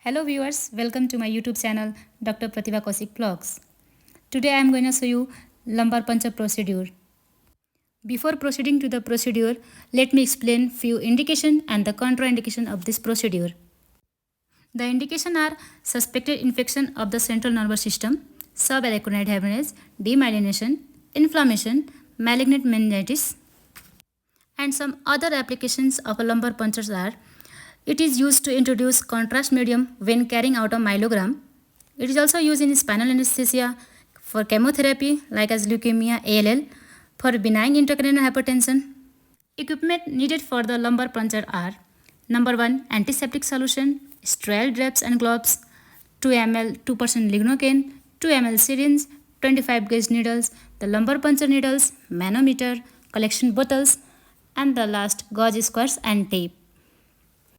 Hello viewers, welcome to my YouTube channel Dr.Pratibha Vlogs. Today I am going to show you lumbar puncture procedure. Before proceeding to the procedure, let me explain few indication and the contraindication of this procedure. The indication are suspected infection of the central nervous system, subarachnoid hemorrhage, demyelination, inflammation, malignant meningitis, and some other applications of a lumbar punctures are: it is used to introduce contrast medium when carrying out a myelogram. It is also used in spinal anesthesia for chemotherapy like as leukemia, ALL, for benign intracranial hypertension. Equipment needed for the lumbar puncture are: number 1, antiseptic solution, sterile drapes and gloves, 2 ml 2% lignocaine, 2 ml syringe, 25 gauge needles, the lumbar puncture needles, manometer, collection bottles, and the last gauge squares and tape.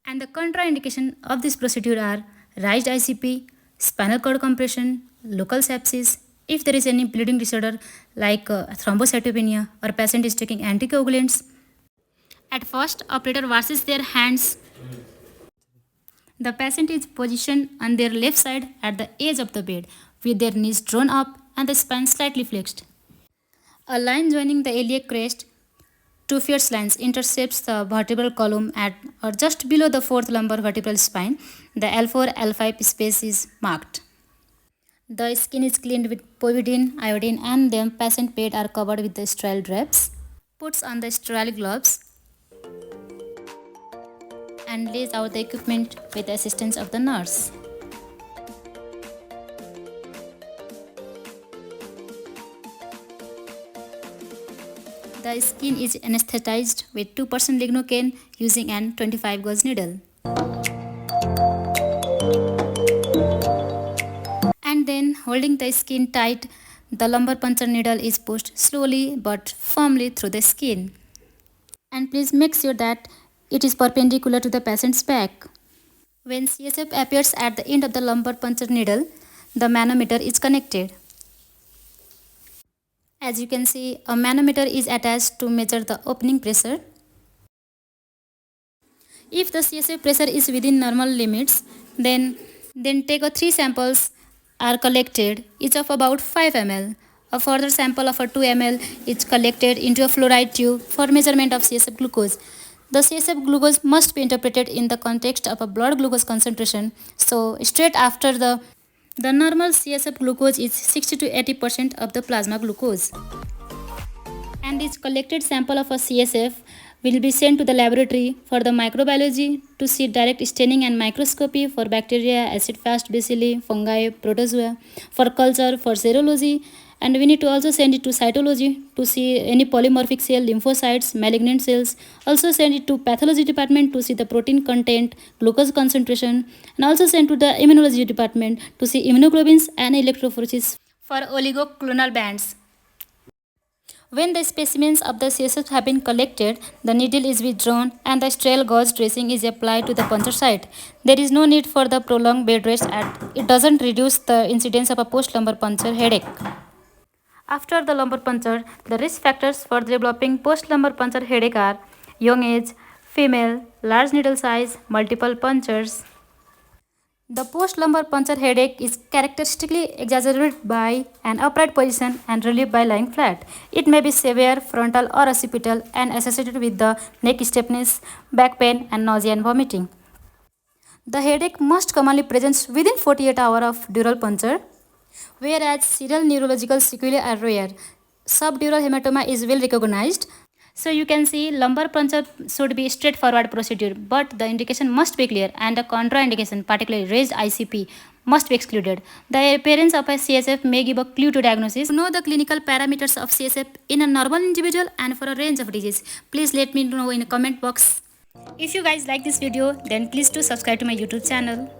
And the contraindication of this procedure are raised ICP, spinal cord compression, local sepsis, if there is any bleeding disorder like thrombocytopenia or patient is taking anticoagulants. At first, operator washes their hands. The patient is positioned on their left side at the edge of the bed with their knees drawn up and the spine slightly flexed. A line joining the iliac crest, 2 fierce lines, intercepts the vertebral column at or just below the 4th lumbar vertebral spine. The L4-L5 space is marked. The skin is cleaned with povidone, iodine, and the patient bed are covered with the sterile drapes. Puts on the sterile gloves and lays out the equipment with the assistance of the nurse. The skin is anesthetized with 2% lignocaine using an 25 gauge needle. And then, holding the skin tight, the lumbar puncture needle is pushed slowly but firmly through the skin. And please make sure that it is perpendicular to the patient's back. When CSF appears at the end of the lumbar puncture needle, the manometer is connected. As you can see, a manometer is attached to measure the opening pressure. If the CSF pressure is within normal limits, then take 3 samples are collected, each of about 5 ml. A further sample of a 2 ml is collected into a fluoride tube for measurement of CSF glucose. The CSF glucose must be interpreted in the context of a blood glucose concentration. So straight after the normal CSF glucose is 60 to 80% of the plasma glucose. And this collected sample of a CSF will be sent to the laboratory for the microbiology to see direct staining and microscopy for bacteria, acid-fast bacilli, fungi, protozoa, for culture, for serology, and we need to also send it to cytology to see any polymorphic cell, lymphocytes, malignant cells. Also send it to pathology department to see the protein content, glucose concentration, and also send to the immunology department to see immunoglobulins and electrophoresis for oligoclonal bands. When the specimens of the CSF have been collected, the needle is withdrawn and the sterile gauze dressing is applied to the puncture site. There is no need for the prolonged bed rest as it doesn't reduce the incidence of a post-lumbar puncture headache. After the lumbar puncture, the risk factors for developing post-lumbar puncture headache are young age, female, large needle size, multiple punctures. The post-lumbar puncture headache is characteristically exacerbated by an upright position and relieved by lying flat. It may be severe, frontal or occipital, and associated with the neck stiffness, back pain, and nausea and vomiting. The headache most commonly presents within 48 hours of dural puncture, whereas serial neurological sequelae are rare. Subdural hematoma is well recognized. So you can see lumbar puncture should be straightforward procedure, but the indication must be clear and the contraindication, particularly raised ICP, must be excluded. The appearance of a CSF may give a clue to diagnosis. To know the clinical parameters of CSF in a normal individual and for a range of disease, please let me know in the comment box. If you guys like this video, then please do subscribe to my YouTube channel.